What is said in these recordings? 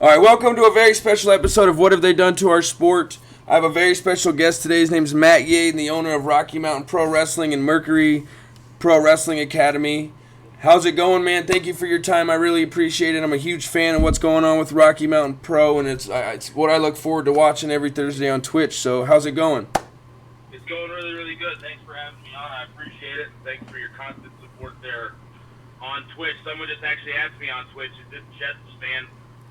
All right, welcome to a very special episode of What Have They Done to Our Sport. I have a very special guest today. His name is Matt Yaden, the owner of Rocky Mountain Pro Wrestling and Mercury Pro Wrestling Academy. How's it going, man? Thank you for your time. I really appreciate it. I'm a huge fan of what's going on with Rocky Mountain Pro, and it's what I look forward to watching every Thursday on Twitch. So how's it going? It's going really, really good. Thanks for having me on. I appreciate it. Thanks for your constant support there on Twitch. Someone just actually asked me on Twitch, is this Jets fan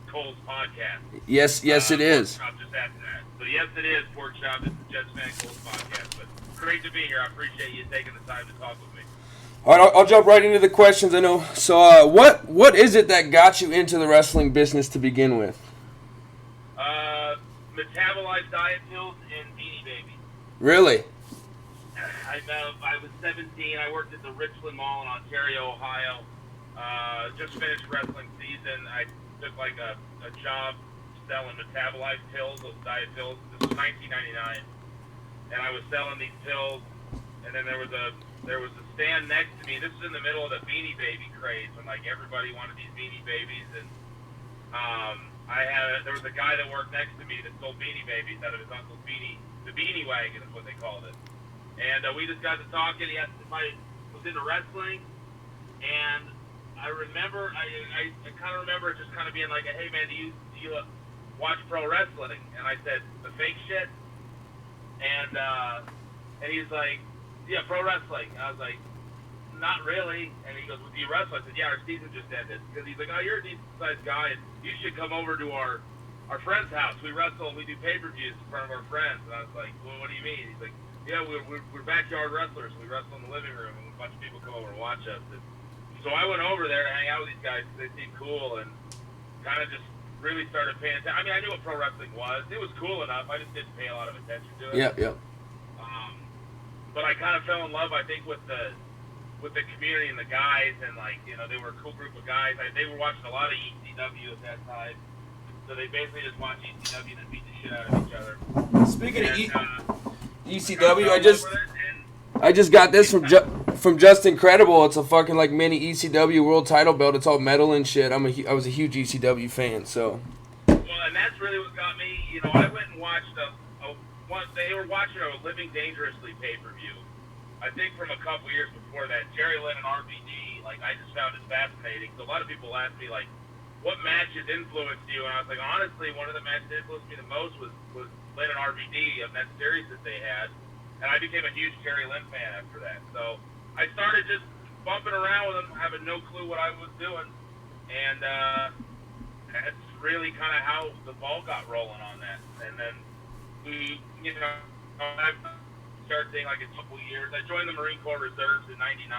Cole's podcast? Yes, it is. Pork Chop just asked that. So yes, it is, Pork Chop. This is Jets fan Cole's podcast. But great to be here. I appreciate you taking the time to talk with me. All right, I'll jump right into the questions. I know. So, what is it that got you into the wrestling business to begin with? Metabolized diet pills and Beanie Babies. Really? I was 17. I worked at the Richland Mall in Ontario, Ohio. Just finished wrestling season. I took like a job selling metabolized pills, those diet pills. This was 1999, and I was selling these pills. And then there was a stand next to me. This was in the middle of the Beanie Baby craze when like everybody wanted these Beanie Babies, and there was a guy that worked next to me that sold Beanie Babies out of his uncle's the Beanie Wagon is what they called it. And we just got to talking. He asked if I was into wrestling, and I remember, I kind of remember just kind of being like, hey man, do you watch pro wrestling? And I said, the fake shit. And he's like, yeah, pro wrestling. And I was like, not really. And he goes, well, do you wrestle? I said, yeah, our season just ended. Because he's like, oh, you're a decent-sized guy, and you should come over to our friend's house. We wrestle, we do pay-per-views in front of our friends. And I was like, well, what do you mean? He's like, yeah, we're backyard wrestlers. We wrestle in the living room, and a bunch of people come over and watch us. And so I went over there to hang out with these guys because they seemed cool, and kind of just really started paying attention. I mean, I knew what pro wrestling was. It was cool enough. I just didn't pay a lot of attention to it. Yeah. But I kind of fell in love, I think, with the community and the guys, and like, you know, they were a cool group of guys. They were watching a lot of ECW at that time, so they basically just watched ECW and beat the shit out of each other. Speaking of ECW, I just got this from Just Incredible. It's a fucking like mini ECW world title belt. It's all metal and shit. I was a huge ECW fan, so. Well, and that's really what got me. You know, I went and watched they were watching a Living Dangerously pay-per-view. I think from a couple years before that, Jerry Lynn and RVD. Like, I just found it fascinating. So a lot of people asked me like, what matches influenced you? And I was like, honestly, one of the matches that influenced me the most was Lynn and RVD of that series that they had. And I became a huge Jerry Lynn fan after that. So I started just bumping around with them, having no clue what I was doing. And that's really kind of how the ball got rolling on that. And then I started seeing like a couple years. I joined the Marine Corps Reserves in '99,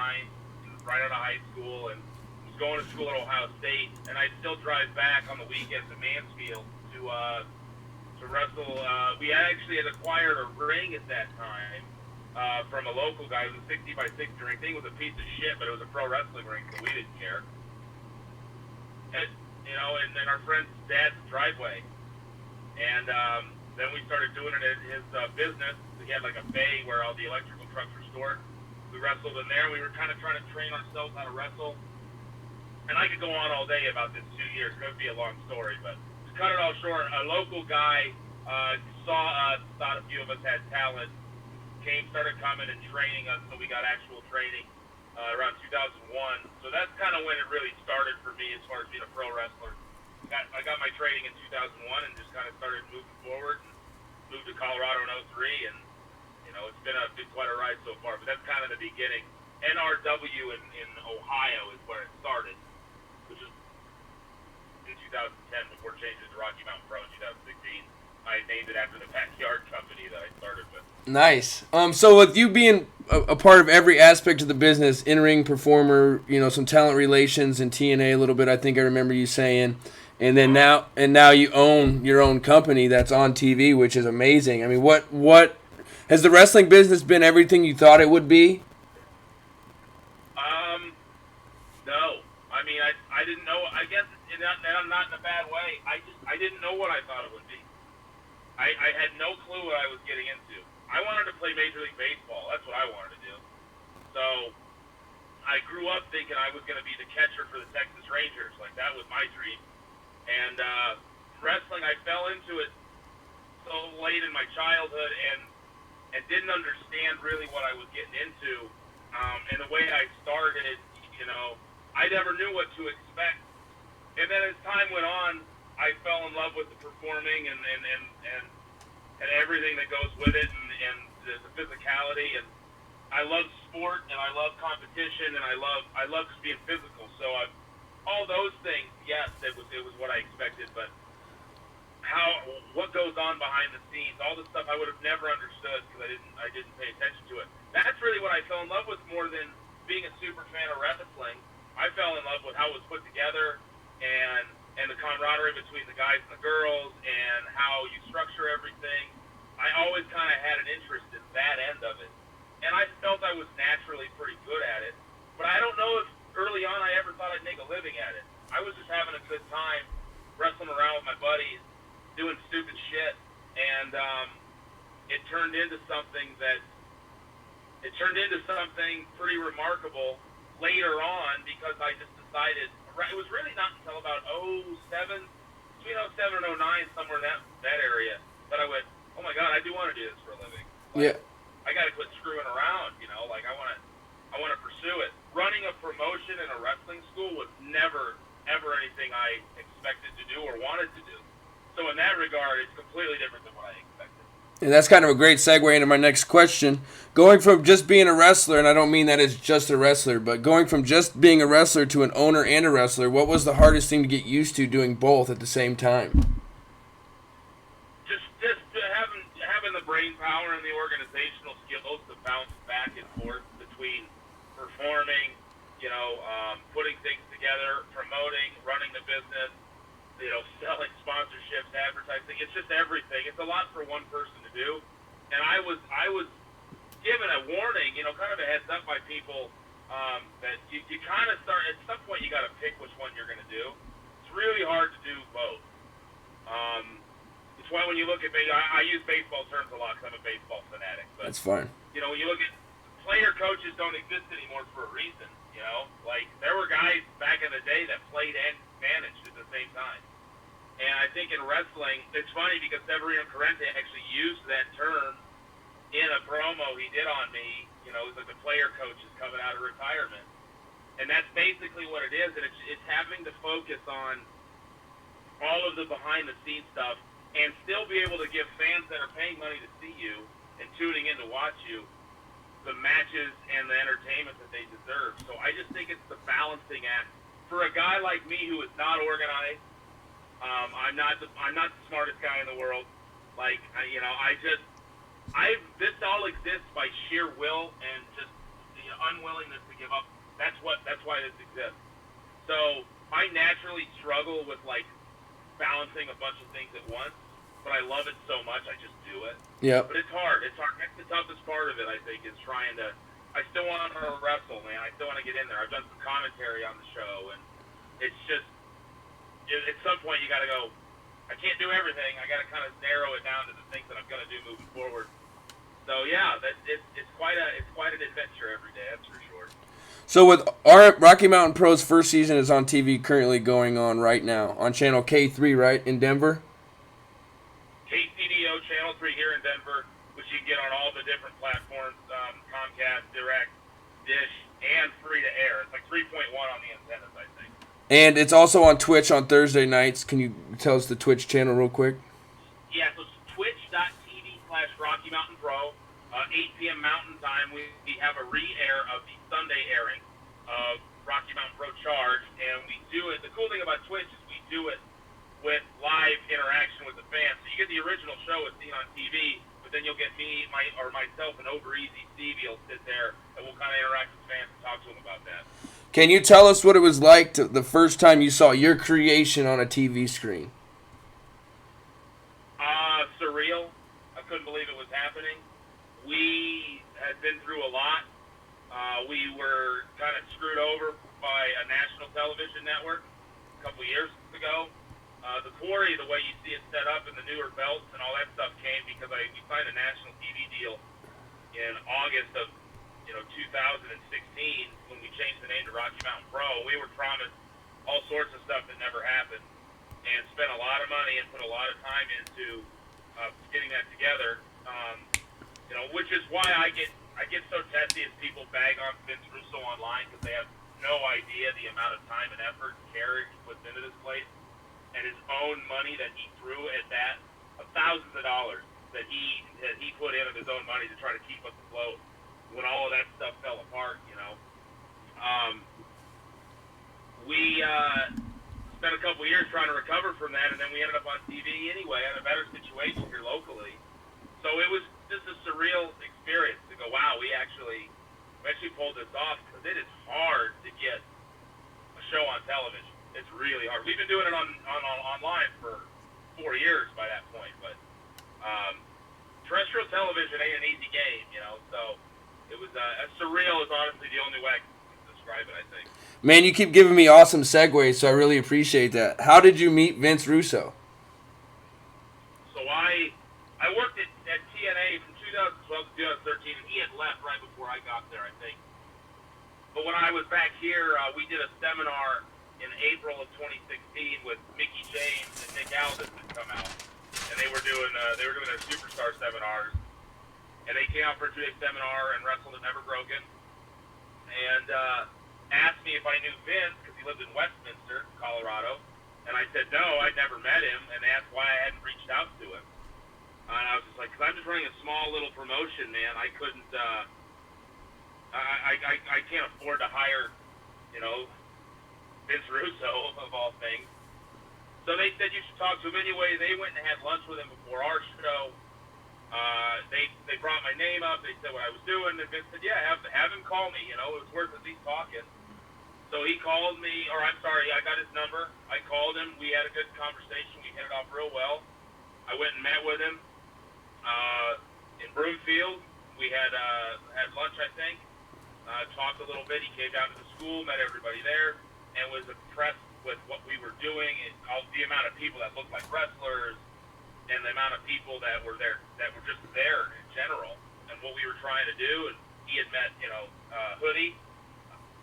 right out of high school, and was going to school at Ohio State. And I still drive back on the weekends to Mansfield to wrestle. We actually had acquired a ring at that time from a local guy. It was a 60 by 60 ring. Thing was a piece of shit, but it was a pro wrestling ring, so we didn't care. And then our friend's dad's driveway, and then we started doing it at his business. He had like a bay where all the electrical trucks were stored. We wrestled in there. We were kind of trying to train ourselves how to wrestle. And I could go on all day about this 2 years. It would be a long story, but to cut it all short, a local guy saw us, thought a few of us had talent, started coming and training us, so we got actual training around 2001. So that's kind of when it really started for me as far as being a pro wrestler. I got my training in 2001 and just kind of started moving forward. Moved to Colorado in '03, and it's been quite a ride so far. But that's kind of the beginning. NRW in Ohio is where it started, which is in 2010 before changing to Rocky Mountain Pro in 2016. I named it after the backyard company that I started with. Nice. So with you being a part of every aspect of the business, in-ring performer, some talent relations and TNA a little bit, I think I remember you saying. And then now you own your own company that's on TV, which is amazing. I mean, what has the wrestling business been everything you thought it would be? No. I mean, I didn't know. I guess not in a bad way. I didn't know what I thought it would be. I had no clue what I was getting into. I wanted to play Major League Baseball. That's what I wanted to do. So I grew up thinking I was going to be the catcher for the Texas Rangers. Like, that was my dream. And wrestling, I fell into it so late in my childhood and didn't understand really what I was getting into. And the way I started, I never knew what to expect. And then as time went on, I fell in love with the performing and everything that goes with it, and the physicality. And I love sport, and I love competition, and I love just being physical. So all those things, yes, it was what I expected, but what goes on behind the scenes, all the stuff I would have never understood because I didn't pay attention to it. That's really what I fell in love with more than being a super fan of wrestling. I fell in love with how it was put together and the camaraderie between the guys and the girls and how you structure everything. I always kind of had an interest in that end of it. And I felt I was naturally pretty good at it. But I don't know if early on I ever thought I'd make a living at it. I was just having a good time wrestling around with my buddies, doing stupid shit. And it turned into something pretty remarkable later on because I just decided, it was really not until about 07, between 07 and 09, somewhere in that area, that I went, oh my God, I do want to do this for a living. Yeah. I got to quit screwing around, I want to pursue it. Running a promotion in a wrestling school was never, ever anything I expected to do or wanted to do. So in that regard, it's completely different than what I expected. And that's kind of a great segue into my next question. Going from just being a wrestler, and I don't mean that as just a wrestler, but going from just being a wrestler to an owner and a wrestler, what was the hardest thing to get used to doing both at the same time? Just having the brain power and the organizational skills to bounce back and forth between performing, putting things together, promoting, running the business, selling sponsorships, advertising. It's just everything. It's a lot for one person to do. And I was given a warning, kind of a heads up by people that you kind of start, at some point you got to pick which one you're going to do. It's really hard to do both. It's why when you look at I use baseball terms a lot because I'm a baseball fanatic. But, that's fine. When you look at player coaches don't exist anymore for a reason. Like there were guys back in the day that played and managed at the same time. And I think in wrestling, it's funny because Severino Corrente actually used that term in a promo he did on me. It was like the player coach is coming out of retirement. And that's basically what it is. And it's having to focus on all of the behind-the-scenes stuff and still be able to give fans that are paying money to see you and tuning in to watch you the matches and the entertainment that they deserve. So I just think it's the balancing act. For a guy like me who is not organized, I'm not the smartest guy in the world. This all exists by sheer will and just the unwillingness to give up. That's why this exists. So I naturally struggle with balancing a bunch of things at once, but I love it so much I just do it. Yeah. But it's hard. It's hard. That's the toughest part of it, I think, is trying to. I still want to wrestle, man. I still want to get in there. I've done some commentary on the show, and it's just. At some point, you got to go. I can't do everything. I got to kind of narrow it down to the things that I'm going to do moving forward. So yeah, it's quite an adventure every day. That's for sure. So with our Rocky Mountain Pro's first season is on TV currently going on right now on channel K3, right, in Denver? KCDO channel 3 here in Denver, which you can get on all the different platforms, Comcast, Direct, Dish, and free to air. It's like 3.1 on the antennas, I think. And it's also on Twitch on Thursday nights. Can you tell us the Twitch channel real quick? Yeah, so it's twitch.tv/Rocky Mountain Pro. 8 p.m. Mountain Time, we have a re-air of the Sunday airing of Rocky Mountain Pro Charge, and we do it. The cool thing about Twitch is we do it with live interaction with the fans. So you get the original show as seen on TV, but then you'll get myself and Over Easy Steve will sit there, and we'll kind of interact with fans and talk to them about that. Can you tell us what it was like the first time you saw your creation on a TV screen? Surreal. I couldn't believe it was happening. We had been through a lot. We were kind of screwed over by a national television network a couple years ago. The quarry, the way you see it set up and the newer belts and all that stuff came because we signed a national TV deal in August of 2016 when we changed the name to Rocky Mountain Pro. We were promised all sorts of stuff that never happened. and spent a lot of money and put a lot of time into getting that together. Which is why I get so testy as people bag on Vince Russo online because they have no idea the amount of time and effort and care he puts into this place, and his own money that he threw at that, of thousands of dollars that he put in of his own money to try to keep us afloat when all of that stuff fell apart. We spent a couple years trying to recover from that, and then we ended up on TV anyway in a better situation here locally. So it was just a surreal experience to go, wow, we actually pulled this off, because it is hard to get a show on television. It's really hard. We've been doing it on online for 4 years by that point, but terrestrial television ain't an easy game, so it was surreal is honestly the only way I can describe it, I think. Man, you keep giving me awesome segues, so I really appreciate that. How did you meet Vince Russo? So I worked at TNA from 2012 to 2013, and he had left right before I got there, I think. But when I was back here, we did a seminar in April of 2016 with Mickey James and Nick Aldis had come out, and they were doing their superstar seminars, and they came out for a 2-day seminar and wrestled at Never Broken, and asked me if I knew Vince because he lived in Westminster, Colorado, and I said no, I'd never met him, and they asked why I hadn't reached out to him, and I was just like, because I'm just running a small little promotion, man. I couldn't, I can't afford to hire, Vince Russo of all things. So they said you should talk to him anyway. They went and had lunch with him before our show. They brought my name up. They said what I was doing, and Vince said, "Yeah, have him call me. It was worth at least talking." So he called me, or I'm sorry, I got his number. I called him. We had a good conversation. We hit it off real well. I went and met with him in Broomfield. We had lunch, I think. Talked a little bit. He came down to the school, met everybody there, and was impressed with what we were doing and all the amount of people that looked like wrestlers, and the amount of people that were there, that were just there in general, and what we were trying to do. And he had met, Hoodie,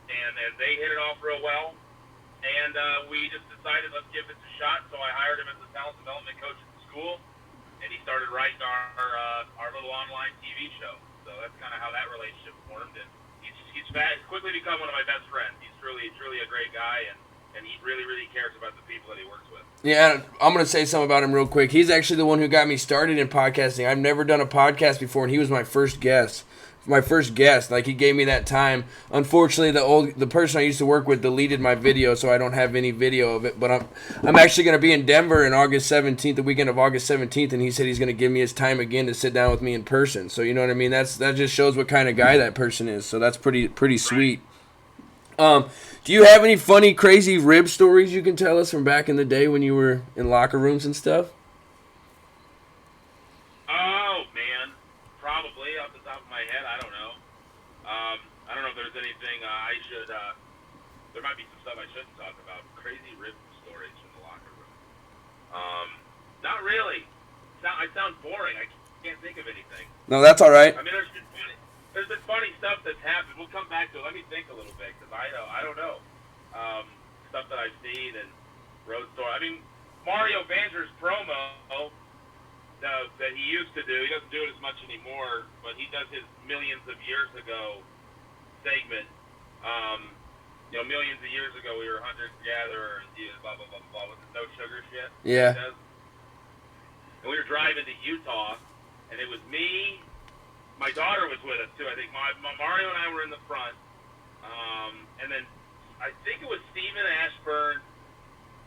and they hit it off real well. And we just decided, let's give this a shot. So I hired him as a talent development coach at the school, and he started writing our little online TV show. So that's kind of how that relationship formed. And he's quickly become one of my best friends. He's truly a great guy, and he really, really cares about the people that he works with. Yeah, I'm going to say something about him real quick. He's actually the one who got me started in podcasting. I've never done a podcast before, and he was my first guest. Like, he gave me that time. Unfortunately, the person I used to work with deleted my video, so I don't have any video of it. But I'm actually going to be in Denver on August 17th, the weekend of August 17th, and he said he's going to give me his time again to sit down with me in person. So, you know what I mean? That just shows what kind of guy that person is. So that's pretty sweet. Do you have any funny, crazy rib stories you can tell us from back in the day when you were in locker rooms and stuff? Oh, man. Probably off the top of my head. I don't know. I don't know if there's anything I should, there might be some stuff I shouldn't talk about. Crazy rib stories from the locker room. Not really. I sound boring. I can't think of anything. No, that's all right. I mean, there's been funny stuff that's happened. We'll come back to it. Let me think a little bit, because I don't know. Stuff that I've seen and road story. I mean, Mario Banger's promo that he used to do, he doesn't do it as much anymore, but he does his millions of years ago segment. Millions of years ago we were hunter-gatherer and blah, blah, blah, blah, with the no sugar shit. Yeah. And we were driving to Utah, and it was me. My daughter was with us, too. I think Mario and I were in the front. And then I think it was Steven Ashburn,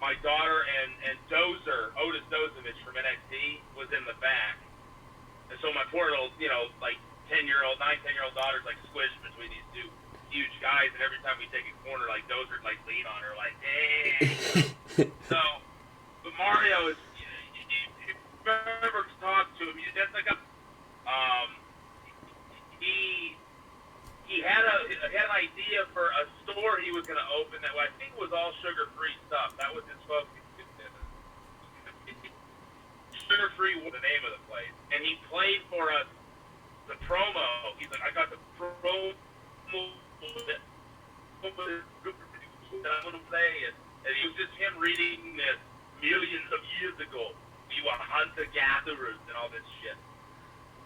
my daughter, and Dozer, Otis Dozovich from NXT, was in the back. And so my poor little, 10-year-old daughter's, squished between these two huge guys. And every time we take a corner, Dozer'd, lean on her, hey. So, but Mario is, if you ever talk to him, that's like a, he had an idea for a store he was going to open that I think was all sugar-free stuff. That was his focus. Sugar-free was the name of the place. And he played for us the promo. He's like, I got the promo that I'm going to play. And it was just him reading this millions of years ago, we were hunter-gatherers and all this shit.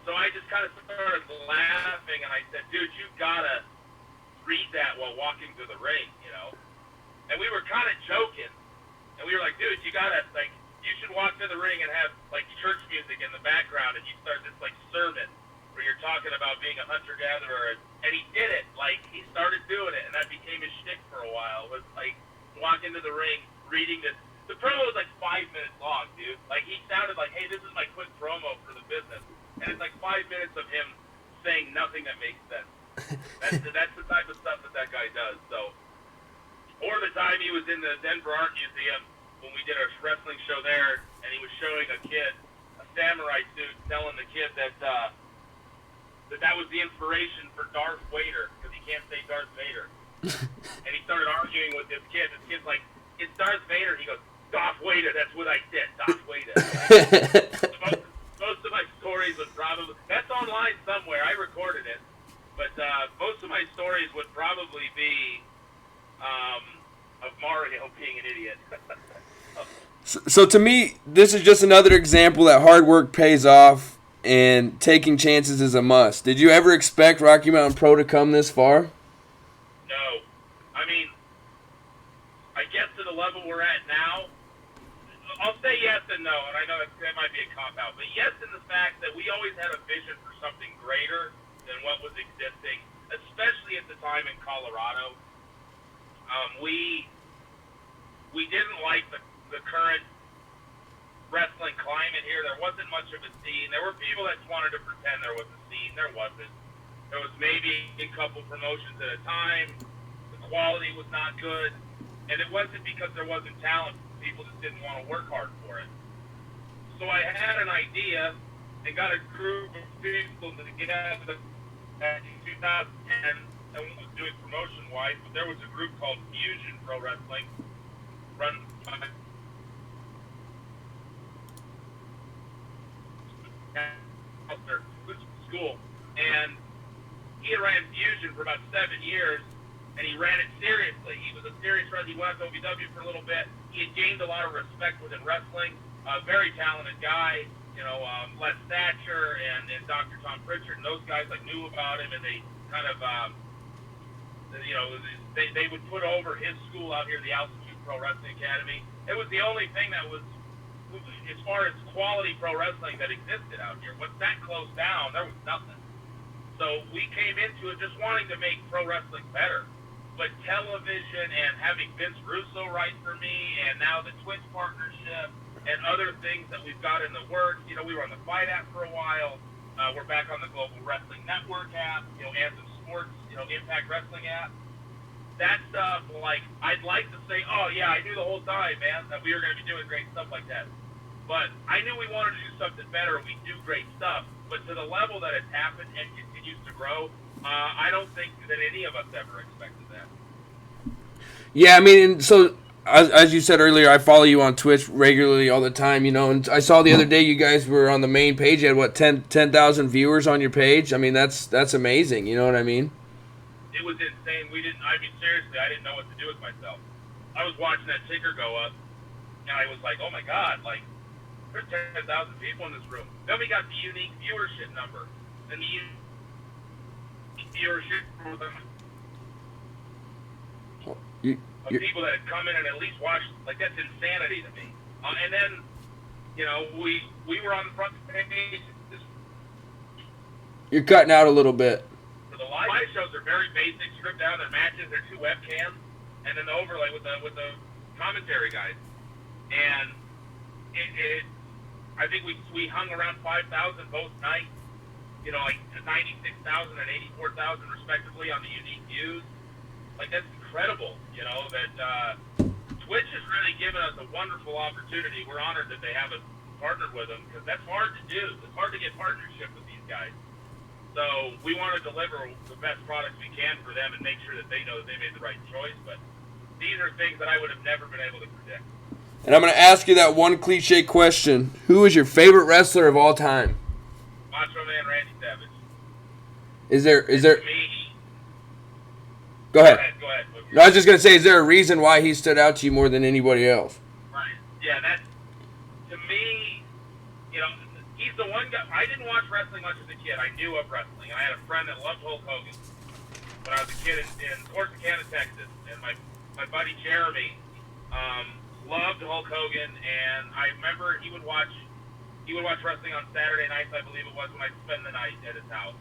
So I just kind of started laughing, and I said, dude, you gotta read that while walking to the ring, you know? And we were kind of joking, and we were like, dude, you gotta, like, you should walk to the ring and have, like, church music in the background, and you start this, like, sermon where you're talking about being a hunter-gatherer, and he did it. Like, he started doing it, and that became his shtick for a while, was, like, walking to the ring, reading this. The promo was, like, 5 minutes long, dude. Like, he sounded like, hey, this is my quick promo for the business. And it's like 5 minutes of him saying nothing that makes sense. That's the type of stuff that guy does. So, or the time he was in the Denver Art Museum when we did our wrestling show there, and he was showing a kid a samurai suit, telling the kid that that was the inspiration for Darth Vader, because he can't say Darth Vader. And he started arguing with this kid. This kid's like, it's Darth Vader. He goes, Darth Vader, that's what I said, Darth Vader. Most of my stories would probably, that's online somewhere, I recorded it, but most of my stories would probably be of Mario being an idiot. So to me, this is just another example that hard work pays off and taking chances is a must. Did you ever expect Rocky Mountain Pro to come this far? No. I mean, I guess to the level we're at now, I'll say yes and no, and I know that might be a cop-out, but yes in the fact that we always had a vision for something greater than what was existing, especially at the time in Colorado. We didn't like the current wrestling climate here. There wasn't much of a scene. There were people that wanted to pretend there was a scene. There wasn't. There was maybe a couple promotions at a time. The quality was not good, and it wasn't because there wasn't talent. People just didn't want to work hard for it. So I had an idea and got a group of people to get out of the in 2010 and was doing promotion-wise, but there was a group called Fusion Pro Wrestling run by school, and he ran Fusion for about 7 years, and he ran it seriously. He was a serious wrestler. He went to OVW for a little bit. He had gained a lot of respect within wrestling. A very talented guy, you know, Les Thatcher and Dr. Tom Pritchard, and those guys like knew about him, and they kind of, you know, they would put over his school out here, the Altitude Pro Wrestling Academy. It was the only thing that was, as far as quality pro wrestling that existed out here. Once that closed down, there was nothing. So we came into it just wanting to make pro wrestling better. But television and having Vince Russo write for me, and now the Twitch partnership, and other things that we've got in the works. You know, we were on the Fight app for a while. We're back on the Global Wrestling Network app, you know, Anthem Sports, you know, Impact Wrestling app. That stuff, like, I'd like to say, oh, yeah, I knew the whole time, man, that we were going to be doing great stuff like that. But I knew we wanted to do something better, and we do great stuff. But to the level that it's happened and continues to grow, I don't think that any of us ever expected that. Yeah, I mean, so as you said earlier, I follow you on Twitch regularly all the time, you know, and I saw the other day you guys were on the main page. You had, what, 10,000 viewers on your page? I mean, that's amazing, you know what I mean? It was insane. Seriously, I didn't know what to do with myself. I was watching that ticker go up, and I was like, oh, my God, like, there's 10,000 people in this room. Then we got the unique viewership number, and the unique viewership of people that had come in and at least watched. Like, that's insanity to me. And then, you know, we were on the front page. You're cutting out a little bit. So the live shows are very basic, stripped down. Their matches, they're 2 webcams, and then the overlay with the commentary guys. And I think we hung around 5,000 both nights. You know, like 96,000 and 84,000 respectively on the unique views. Like, that's incredible, you know, that Twitch has really given us a wonderful opportunity. We're honored that they have us partnered with them, because that's hard to do. It's hard to get partnership with these guys. So we want to deliver the best products we can for them and make sure that they know that they made the right choice. But these are things that I would have never been able to predict. And I'm going to ask you that one cliche question. Who is your favorite wrestler of all time? Macho Man Randy Savage. Is there... Me. Go ahead. Go ahead. No, I was just going to say, is there a reason why he stood out to you more than anybody else? Right. yeah, that's, to me, you know, he's the one guy. I didn't watch wrestling much as a kid. I knew of wrestling, and I had a friend that loved Hulk Hogan when I was a kid in Corsicana, Texas, and my buddy Jeremy loved Hulk Hogan, and I remember he would watch wrestling on Saturday nights, I believe it was, when I'd spend the night at his house,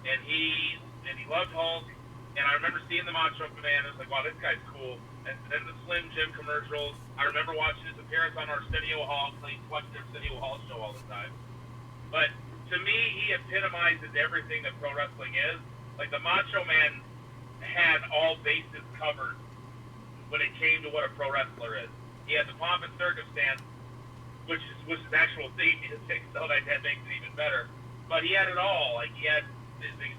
and he loved Hulk, and I remember seeing the Macho Man. I was like, wow, this guy's cool. And then the Slim Jim commercials. I remember watching his appearance on Arsenio Hall. I used to watch the Arsenio Hall show all the time. But to me, he epitomizes everything that pro wrestling is. Like, the Macho Man had all bases covered when it came to what a pro wrestler is. He had the pomp and circumstance, which is actual theme music, so that makes it even better. But he had it all. Like, he had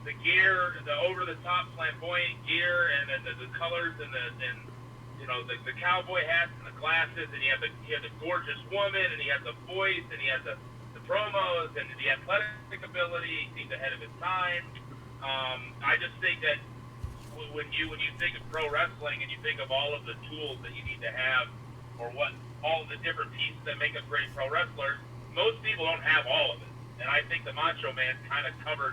the gear, the over-the-top flamboyant gear, and then the colors, and the cowboy hats and the glasses, and he had the gorgeous woman, and he had the voice, and he had the promos, and the athletic ability. He seemed ahead of his time. I just think that when you think of pro wrestling and you think of all of the tools that you need to have, or what all the different pieces that make us great pro wrestlers, most people don't have all of it. And I think the Macho Man kind of covered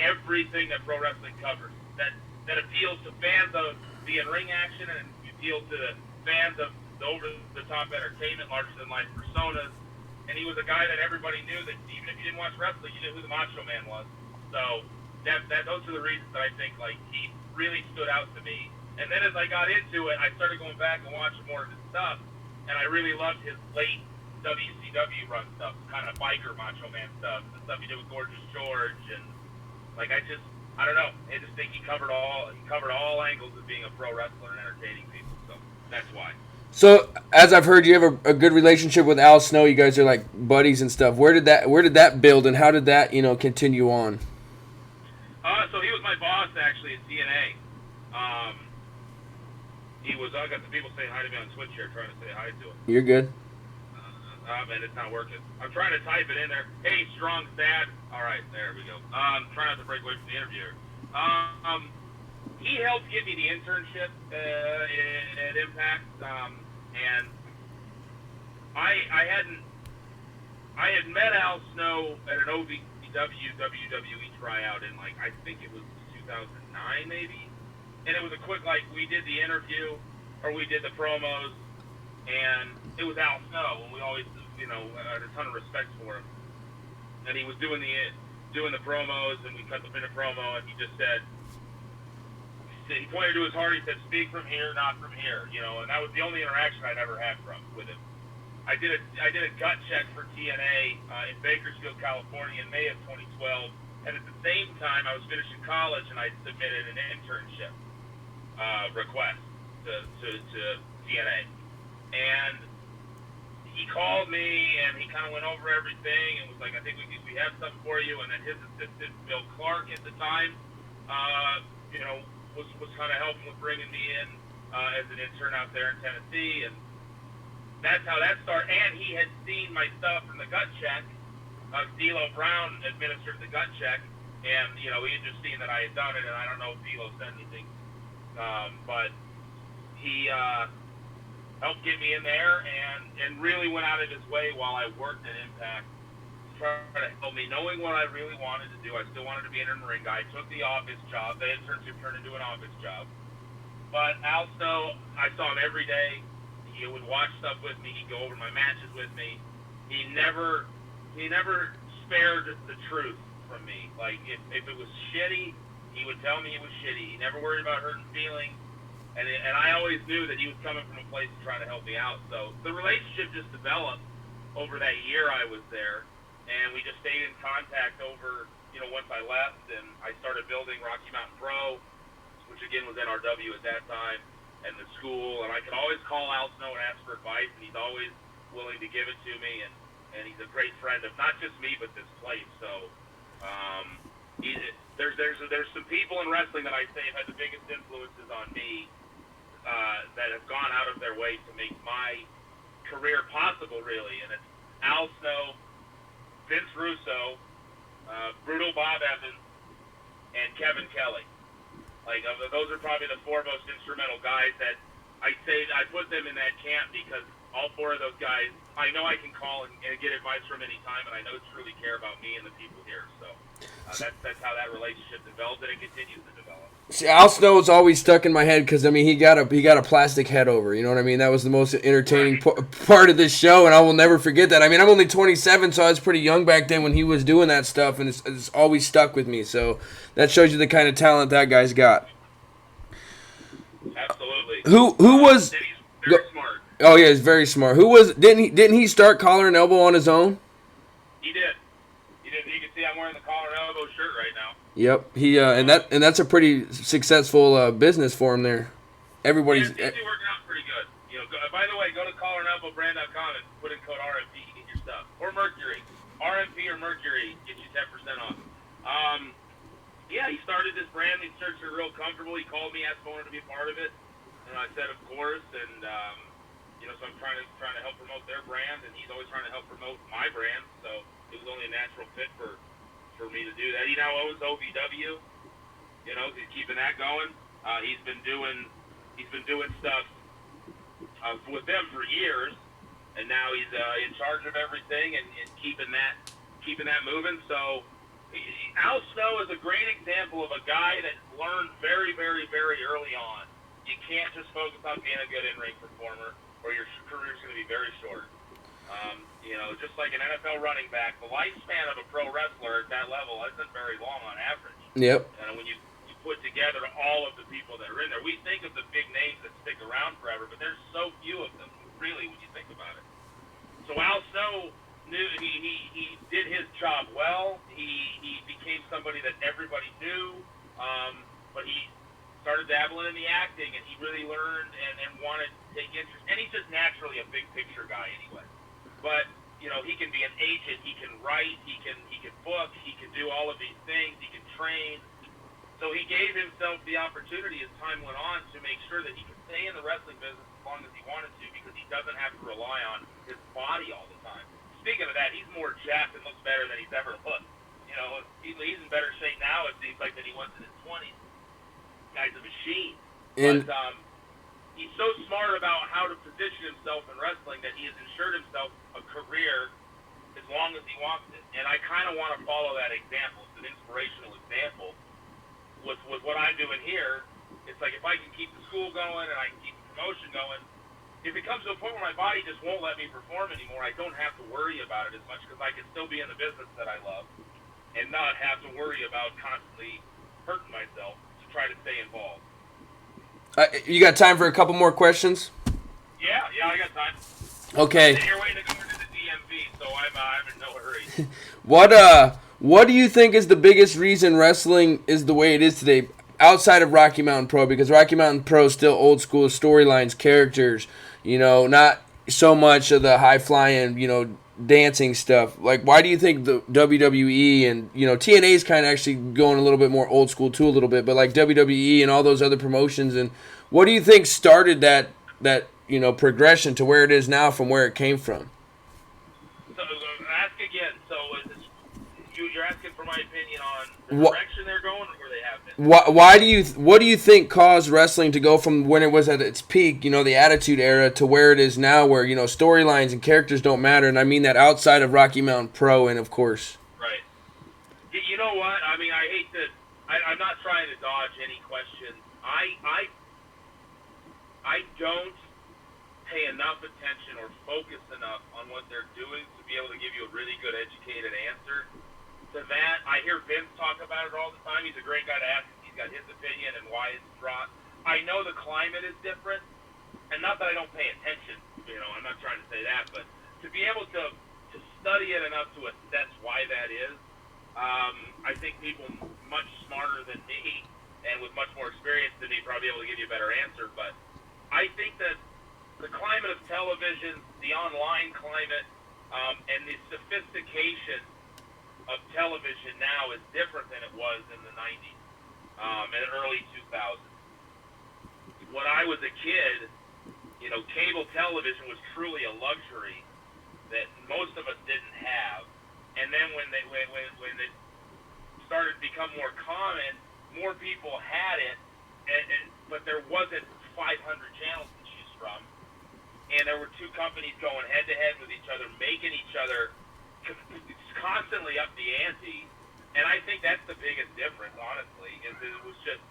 everything that pro wrestling covers. That appeals to fans of the in-ring action, and appeals to the fans of the over-the-top entertainment, larger-than-life personas. And he was a guy that everybody knew, that even if you didn't watch wrestling, you knew who the Macho Man was. So those are the reasons that I think, like, he really stood out to me. And then as I got into it, I started going back and watching more of his stuff, and I really loved his late WCW run stuff, kind of biker Macho Man stuff, the stuff he did with Gorgeous George, and like, I don't know. I just think he covered all angles of being a pro wrestler and entertaining people. So that's why. So, as I've heard, you have a good relationship with Al Snow. You guys are like buddies and stuff. Where did that build, and how did that continue on? So he was my boss actually at TNA. I got the people saying hi to me on Twitch here, trying to say hi to him. You're good. Man, it's not working. I'm trying to type it in there. Hey, strong dad. All right, there we go. Trying not to break away from the interviewer. He helped get me the internship at Impact, and I had met Al Snow at an OVW WWE tryout in, like, I think it was 2009 maybe, and it was a quick, like, we did the interview, or we did the promos, and it was Al Snow, and we always, had a ton of respect for him. And he was doing the promos, and we cut the minute promo, and he just said, he pointed to his heart, he said, speak from here, not from here, and that was the only interaction I'd ever had with him. I did a gut check for TNA in Bakersfield, California in May of 2012, and at the same time I was finishing college, and I submitted an internship request to TNA. And he called me, and he kind of went over everything, and was like, I think we have something for you. And then his assistant, Bill Clark, at the time, was kind of helping with bringing me in as an intern out there in Tennessee. And that's how that started. And he had seen my stuff from the gut check. D'Lo Brown administered the gut check, and, he had just seen that I had done it, and I don't know if D'Lo said anything. But he helped get me in there, and really went out of his way while I worked at Impact to try to help me, knowing what I really wanted to do. I still wanted to be an in-ring guy. I took the office job. The internship turned into an office job. But Al Snow, I saw him every day. He would watch stuff with me. He'd go over my matches with me. He never spared the truth from me. Like, if it was shitty, he would tell me it was shitty. He never worried about hurting feelings. And I always knew that he was coming from a place to try to help me out. So the relationship just developed over that year I was there. And we just stayed in contact over, once I left. And I started building Rocky Mountain Pro, which again was NRW at that time, and the school. And I could always call Al Snow and ask for advice, and he's always willing to give it to me. And he's a great friend of not just me, but this place. So there's some people in wrestling that I say have had the biggest influences on me, that have gone out of their way to make my career possible, really. And it's Al Snow, Vince Russo, Brutal Bob Evans, and Kevin Kelly. Like, those are probably the four most instrumental guys that I put them in that camp because all four of those guys, I know I can call and get advice from any time, and I know truly care about me and the people here. So that's how that relationship developed, and it continues to develop. See, Al Snow's always stuck in my head because I mean he got a plastic head over. You know what I mean? That was the most entertaining part of this show, and I will never forget that. I mean, I'm only 27, so I was pretty young back then when he was doing that stuff, and it's always stuck with me. So that shows you the kind of talent that guy's got. Absolutely. Who was? He's very smart. Oh yeah, he's very smart. Who was? Didn't he start collar and elbow on his own? He did. You can see I'm wearing the collar and elbow shirt right now. Yep. He and that's a pretty successful business for him there. Everybody's. It seems to be working out pretty good. By the way, go to collarandelbowbrand.com and put in code RMP to get your stuff, or Mercury. RMP or Mercury get you 10% off. Yeah, he started this brand. These shirts are real comfortable. He called me, asked if I wanted to be a part of it, and I said, of course. And so I'm trying to help promote their brand, and he's always trying to help promote my brand. So it was only a natural fit for me to do that. He now owns OVW. He's keeping that going. He's been doing stuff with them for years, and now he's in charge of everything and keeping that moving. So Al Snow is a great example of a guy that learned very, very, very early on. You can't just focus on being a good in-ring performer, or your career is going to be very short. Just like an NFL running back, the lifespan of a pro wrestler at that level isn't very long on average. Yep. And when you put together all of the people that are in there, we think of the big names that stick around forever, but there's so few of them, really, when you think about it. So Al Snow knew he did his job well. He became somebody that everybody knew, but he started dabbling in the acting, and he really learned and wanted to take interest. And he's just naturally a big picture guy anyway. But he can be an agent, he can write, he can book, he can do all of these things, he can train. So he gave himself the opportunity as time went on to make sure that he could stay in the wrestling business as long as he wanted to, because he doesn't have to rely on his body all the time. Speaking of that, he's more jacked and looks better than he's ever looked. He's in better shape now, it seems like, than he was in his 20s. Guy's a machine. But he's so smart about how to position himself in wrestling that he has ensured himself a career as long as he wants it. And I kind of want to follow that example. It's an inspirational example. With what I'm doing here, it's like if I can keep the school going and I can keep the promotion going, if it comes to a point where my body just won't let me perform anymore, I don't have to worry about it as much, because I can still be in the business that I love and not have to worry about constantly hurting myself to try to stay involved. You got time for a couple more questions? Yeah, I got time. Okay. You're waiting to go into the DMV, so I'm in no hurry. What do you think is the biggest reason wrestling is the way it is today, outside of Rocky Mountain Pro? Because Rocky Mountain Pro is still old school storylines, characters, not so much of the high flying, dancing stuff. Like, why do you think the WWE and TNA is kind of actually going a little bit more old school too, a little bit, but like WWE and all those other promotions, and what do you think started that progression to where it is now from where it came from? So ask again. So you're asking for my opinion on the direction they're going, or where they have been. What do you think caused wrestling to go from when it was at its peak, the Attitude Era, to where it is now, where storylines and characters don't matter? And I mean that outside of Rocky Mountain Pro, and of course. Right. You know what? I mean, I hate to. I'm not trying to dodge any questions. I don't pay enough attention or focus enough on what they're doing to be able to give you a really good, educated answer to that. I hear Vince talk about it all the time. He's a great guy to ask. He's got his opinion and why it's dropped. I know the climate is different, and not that I don't pay attention. I'm not trying to say that, but to be able to study it enough to assess why that is, I think people much smarter than me and with much more experience than me probably be able to give you a better answer. But I think that the climate of television, the online climate, and the sophistication of television now is different than it was in the 90s and early 2000s. When I was a kid, cable television was truly a luxury that most of us didn't have. And then when it started to become more common, more people had it, but there wasn't 500 channels to choose from, and there were two companies going head-to-head with each other, making each other constantly up the ante. And I think that's the biggest difference, honestly, is that it was just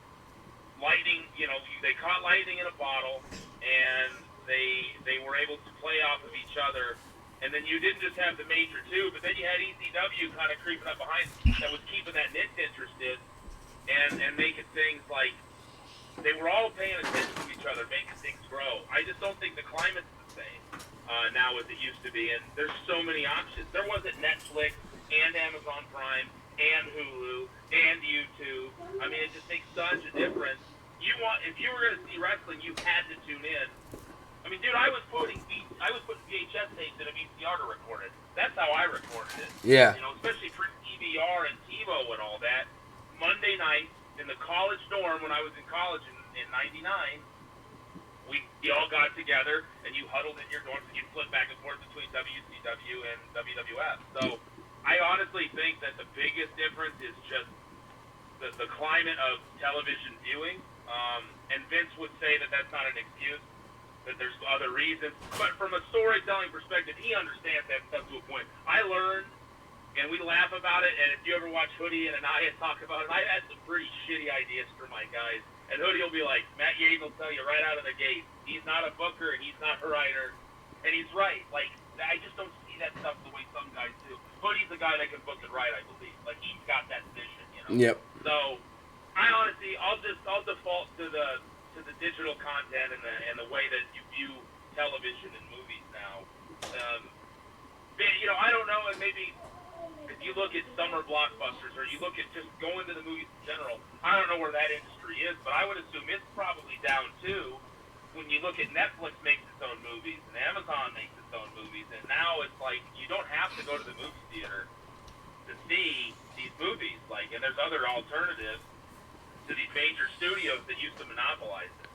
lightning. They caught lightning in a bottle, and they were able to play off of each other. And then you didn't just have the major two, but then you had ECW kind of creeping up behind that was keeping that niche interested and making things like they were all paying attention to each other, making things grow. I just don't think the climate's the same now as it used to be, and there's so many options. There wasn't Netflix and Amazon Prime and Hulu and YouTube. I mean, it just makes such a difference. If you were going to see wrestling, you had to tune in. I mean, dude, I was putting VHS tapes in a VCR to record it. That's how I recorded it. Yeah. Especially for DVR and TiVo and all that. Monday night in the college dorm when I was in college in '99, we all got together and you huddled in your dorms and you flipped back and forth between WCW and WWF. So I honestly think that the biggest difference is just the climate of television viewing. And Vince would say that that's not an excuse, that there's other reasons. But from a storytelling perspective, he understands that stuff to a point. I learned, and we laugh about it, and if you ever watch Hoodie and I talk about it, I had some pretty shitty ideas for my guys. And Hoodie will be like, Matt Yaden will tell you right out of the gate, he's not a booker and he's not a writer. And he's right. Like, I just don't see that stuff the way some guys do. Hoodie's the guy that can book it right, I believe. Like, he's got that vision, Yep. So, I honestly, I'll default to the digital content and the way that you view television and movies now. I don't know, and maybe if you look at summer blockbusters or you look at just going to the movies in general, I don't know where that industry is, but I would assume it's probably down too. When you look at Netflix makes its own movies and Amazon makes its own movies, and now it's like you don't have to go to the movie theater to see these movies. And there's other alternatives to these major studios that used to monopolize it.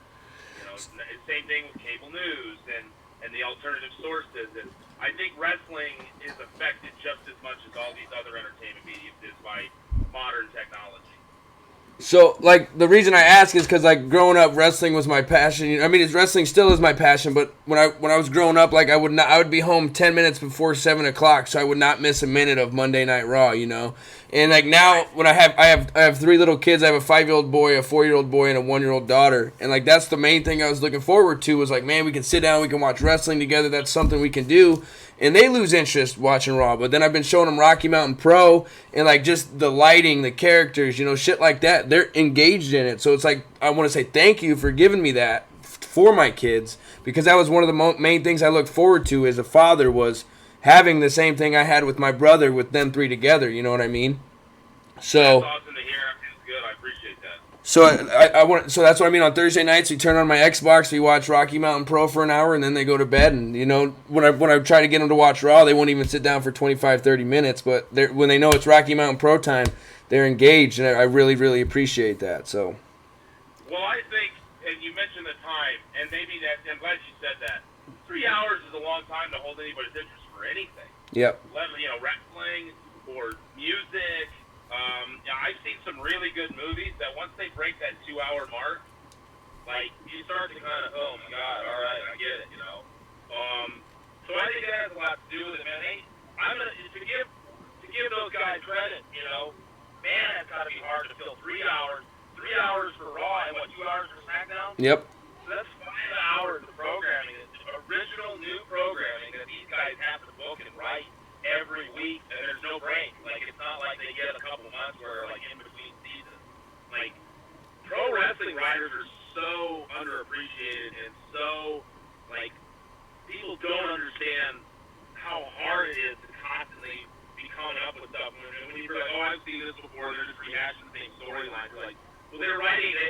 Same thing with cable news and the alternative sources. And I think wrestling is affected just as much as all these other entertainment mediums is by modern technology. So, the reason I ask is because, growing up, wrestling was my passion. I mean, wrestling still is my passion, but when I was growing up, I would be home 10 minutes before 7 o'clock, so I would not miss a minute of Monday Night Raw, And, now, when I have 3 little kids. I have a 5-year-old boy, a 4-year-old boy, and a 1-year-old daughter. And, that's the main thing I was looking forward to was, man, we can sit down, we can watch wrestling together. That's something we can do. And they lose interest watching Raw. But then I've been showing them Rocky Mountain Pro and, just the lighting, the characters, shit like that. They're engaged in it. So it's I want to say thank you for giving me that for my kids, because that was one of the main things I look forward to as a father was having the same thing I had with my brother with them 3 together. You know what I mean? So that's awesome to hear. It's good. I appreciate that. So So that's what I mean. On Thursday nights, we turn on my Xbox, we watch Rocky Mountain Pro for an hour, and then they go to bed. And when I try to get them to watch Raw, they won't even sit down for 25, 30 minutes. But when they know it's Rocky Mountain Pro time, they're engaged, and I really, really appreciate that. So. Well, I think, and you mentioned the time, and maybe I'm glad you said that. 3 hours is a long time to hold anybody's interest for anything. Yep. Wrestling or music. I've seen some really good movies that once they break that 2-hour mark, you start to kind of, oh my God, all right, I get it, So I think that has a lot to do with it, man. I'm gonna to give those guys credit, man, it's got to be hard to fill 3 hours. 3 hours for Raw and 2 hours for SmackDown. Yep. So that's 5 hours of programming, original new programming that these guys have to book and write every week, and there's no break. It's not like they get a couple months where in between seasons. Pro wrestling writers are so underappreciated and so people don't understand how hard it is to constantly be coming up with stuff. When you are I've seen this before, they're just rehashing the same storylines. Well, they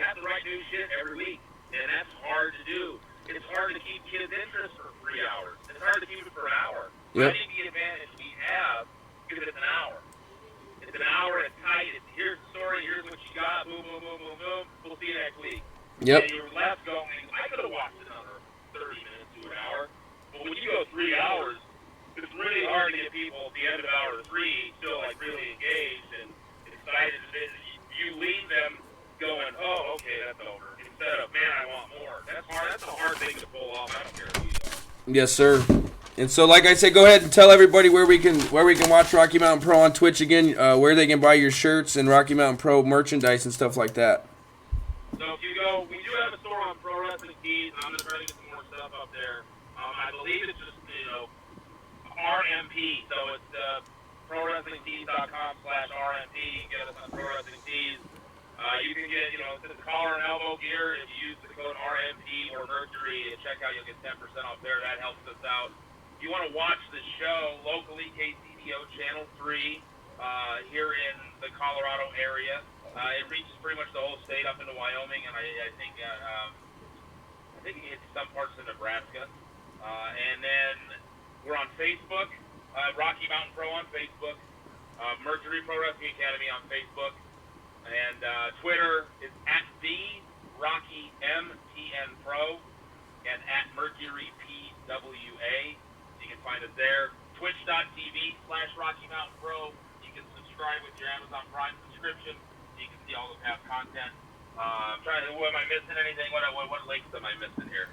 have to write new shit every week, and that's hard to do. It's hard to keep kids' interest for 3 hours. It's hard to keep it for an hour. Yep. I think the advantage we have is it's an hour. It's an hour, it's tight. Here's the story, here's what you got, boom, boom, boom, boom, boom. We'll see you next week. Yep. And you're left going, I could have watched another 30 minutes to an hour. But when you go 3 hours, it's really hard to get people at the end of hour 3 still really engaged and excited. You leave them going, oh, okay, that's over. It's instead of, man, I want more. That's hard. That's a hard thing to pull off. I don't care who you are. Yes, sir. And so, like I said, go ahead and tell everybody where we can watch Rocky Mountain Pro on Twitch again, where they can buy your shirts and Rocky Mountain Pro merchandise and stuff like that. So if you go, we do have a store on Pro Wrestling Tees, and I'm going to try to get some more stuff up there. I believe it's just, RMP. So it's ProWrestlingTees.com/RMP. You can get us on Pro Wrestling Tees. You can get, the collar and elbow gear if you use the code RMP or Mercury and check out. You'll get 10% off there. That helps us out. If you want to watch the show locally, KCDO Channel 3 here in the Colorado area. It reaches pretty much the whole state up into Wyoming, and I think it hits some parts of Nebraska. And then we're on Facebook, Rocky Mountain Pro on Facebook, Mercury Pro Wrestling Academy on Facebook, and Twitter is at the Rocky MTN Pro and at Mercury PWA. You can find us there. Twitch.tv/Rocky Mountain Pro. You can subscribe with your Amazon Prime subscription. You can see all the past content. I'm trying to. Am I missing anything? What links am I missing here?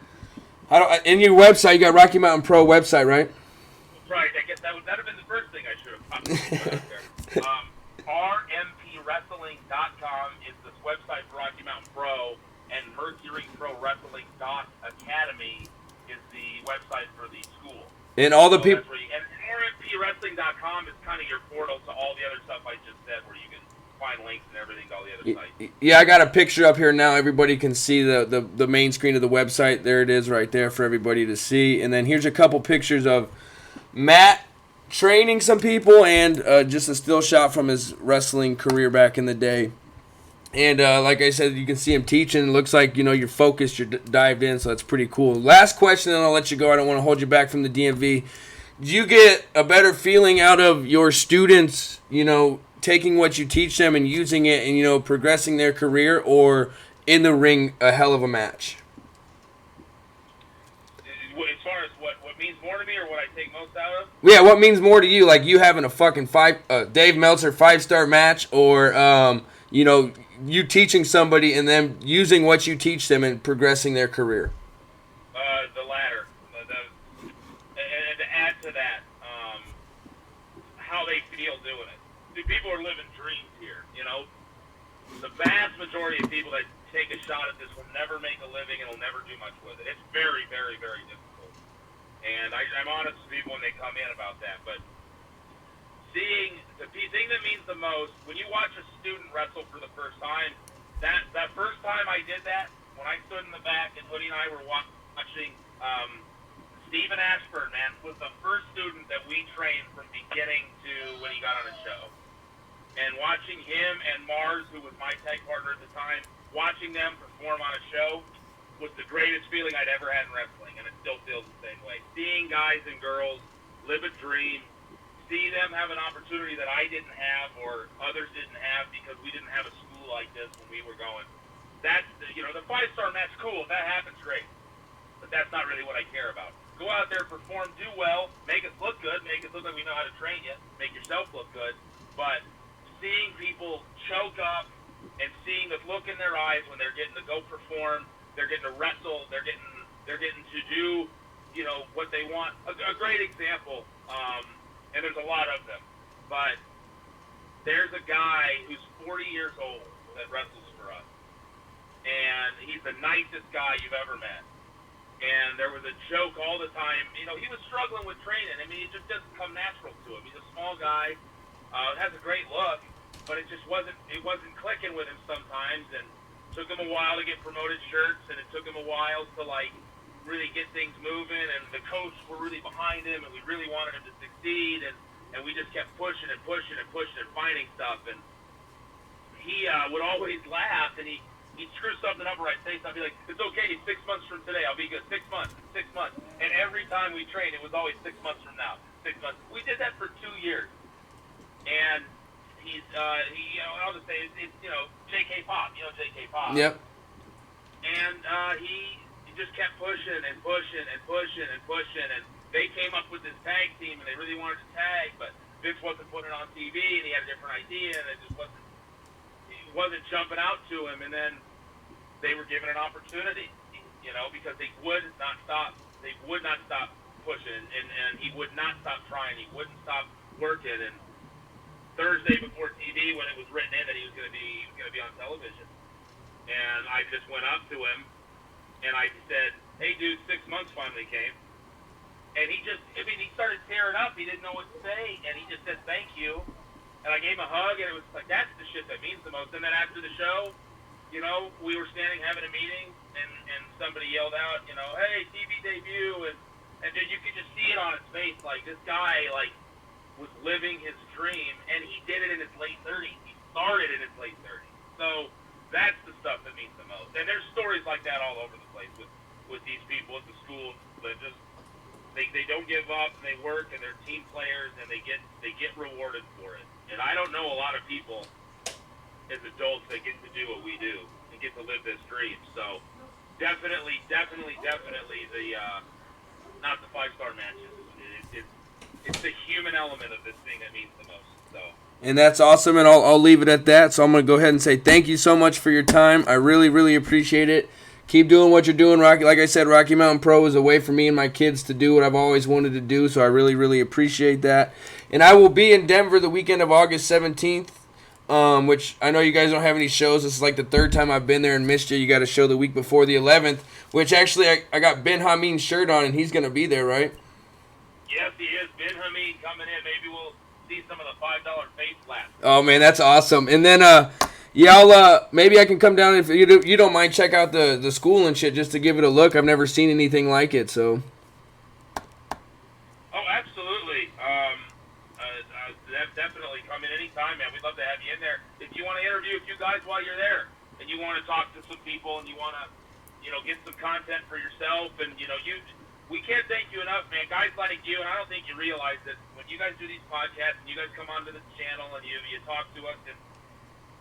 In your website, you got Rocky Mountain Pro website, right? Right. I guess that would have been the first thing I should have popped there. RMPWrestling.com is the website for Rocky Mountain Pro, and MercuryProWrestling.academy is the website for the school. And all the people. And RMPWrestling.com is kind of your portal to all the other stuff I just said, where you can find links and everything to all the other sites. Yeah, I got a picture up here now. Everybody can see the main screen of the website. There it is right there for everybody to see. And then here's a couple pictures of Matt training some people and just a still shot from his wrestling career back in the day. And like I said, you can see him teaching. It looks like, you're focused, you're dived in, so that's pretty cool. Last question, and I'll let you go. I don't want to hold you back from the DMV. Do you get a better feeling out of your students, taking what you teach them and using it and, progressing their career, or in the ring, a hell of a match? As far as what means more to me or what I take most out of? Yeah, what means more to you? Like you having a fucking Dave Meltzer 5-star match, or, you teaching somebody and them using what you teach them and progressing their career? The latter. And to add to that, how they feel doing it. People are living dreams here, The vast majority of people that take a shot at this will never make a living and will never do much with it. It's very, very, very difficult. And I'm honest with people when they come in about that. But seeing the thing that means the most, when you watch a student wrestle for the first time, that first time I did that, when I stood in the back and Hoodie and I were watching Stephen Ashburn, man, was the first student that we trained from beginning to when he got on a show. And watching him and Mars, who was my tag partner at the time, watching them perform on a show was the greatest feeling I'd ever had in wrestling, and it still feels the same way. Seeing guys and girls live a dream, see them have an opportunity that I didn't have or others didn't have because we didn't have a school like this when we were going. That's, the 5-star match, cool. If that happens, great. But that's not really what I care about. Go out there, perform, do well, make us look good, make us look like we know how to train you, make yourself look good. But seeing people choke up and seeing the look in their eyes when they're getting to go perform, they're getting to wrestle, they're getting to do, what they want. A great example, and there's a lot of them, but there's a guy who's 40 years old that wrestles for us, and he's the nicest guy you've ever met. And there was a joke all the time. He was struggling with training. I mean, it just doesn't come natural to him. He's a small guy, has a great look, but it wasn't clicking with him sometimes, and took him a while to get promoted shirts, and it took him a while to really get things moving, and the coach were really behind him, and we really wanted him to succeed, and we just kept pushing and pushing and pushing and finding stuff, and he would always laugh, and he'd screw something up or I'd say something, like, it's okay, 6 months from today, I'll be good, 6 months, and every time we trained, it was always 6 months from now, 6 months. We did that for 2 years, and I'll just say, it's J.K. Pop, J.K. Pop. Yep. And he just kept pushing and pushing and pushing and pushing, and they came up with this tag team, and they really wanted to tag, but Vince wasn't putting it on TV, and he had a different idea, and it just wasn't jumping out to him. And then they were given an opportunity, because they would not stop. They would not stop pushing, and he would not stop trying. He wouldn't stop working. And Thursday before TV, when it was written in that he was going to be on television, and I just went up to him and I said, "Hey, dude, 6 months finally came." And he started tearing up. He didn't know what to say, and he just said, "Thank you." And I gave him a hug, and it was like, that's the shit that means the most. And then after the show, we were standing having a meeting, and somebody yelled out, "Hey, TV debut," and dude, you could just see it on his face, like this guy, like, was living his dream, and he did it in his late 30s. He started in his late 30s. So that's the stuff that means the most. And there's stories like that all over the place with these people at the schools that just they don't give up, and they work, and they're team players, and they get rewarded for it. And I don't know a lot of people as adults that get to do what we do and get to live this dream. So definitely the not the 5-star matches. It's the human element of this thing that means the most. So. And that's awesome, and I'll leave it at that. So I'm going to go ahead and say thank you so much for your time. I really, really appreciate it. Keep doing what you're doing, Rocky. Like I said, Rocky Mountain Pro is a way for me and my kids to do what I've always wanted to do, so I really, really appreciate that. And I will be in Denver the weekend of August 17th, which I know you guys don't have any shows. This is like the third time I've been there and missed you. You got a show the week before the 11th, which actually I got Ben Hameen's shirt on, and he's going to be there, right? Yes, he is. Ben Hameen coming in. Maybe we'll see some of the $5 face flaps. Oh, man, that's awesome. And then, maybe I can come down if you don't mind, check out the school and shit just to give it a look. I've never seen anything like it, so. Oh, absolutely. Definitely come in anytime, man. We'd love to have you in there. If you want to interview a few guys while you're there, and you want to talk to some people, and you want to, get some content for yourself, and we can't thank you enough, man. Guys like you, and I don't think you realize that when you guys do these podcasts and you guys come onto this channel and you talk to us, and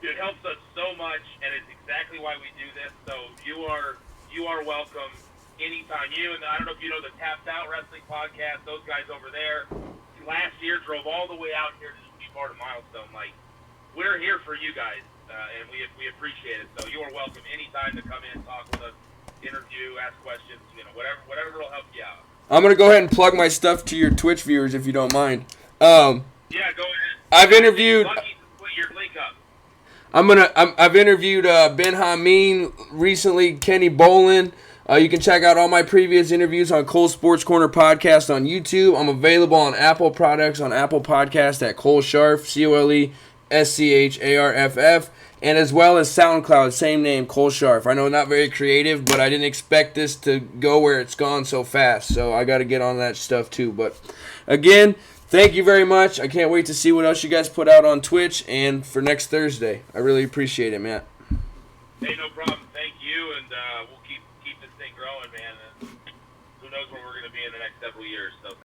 it helps us so much, and it's exactly why we do this. So you are welcome anytime. You and I don't know if you know the Tapped Out Wrestling Podcast. Those guys over there last year drove all the way out here to be part of Milestone. Like, we're here for you guys, and we appreciate it. So you are welcome anytime to come in, talk with us, interview, ask questions, whatever will help you out. I'm gonna go ahead and plug my stuff to your Twitch viewers if you don't mind. Yeah, go ahead. I've interviewed. Lucky to put your link up. I've interviewed Ben Hameen recently, Kenny Bolin. You can check out all my previous interviews on Cole Sports Corner Podcast on YouTube. I'm available on Apple products on Apple Podcast at Cole Scharff, ColeScharff, and as well as SoundCloud, same name, Cole Scharff. I know not very creative, but I didn't expect this to go where it's gone so fast, so I got to get on that stuff too. But again, thank you very much. I can't wait to see what else you guys put out on Twitch and for next Thursday. I really appreciate it, Matt. Hey, no problem. Thank you, and we'll keep this thing growing, man. And who knows where we're going to be in the next several years. So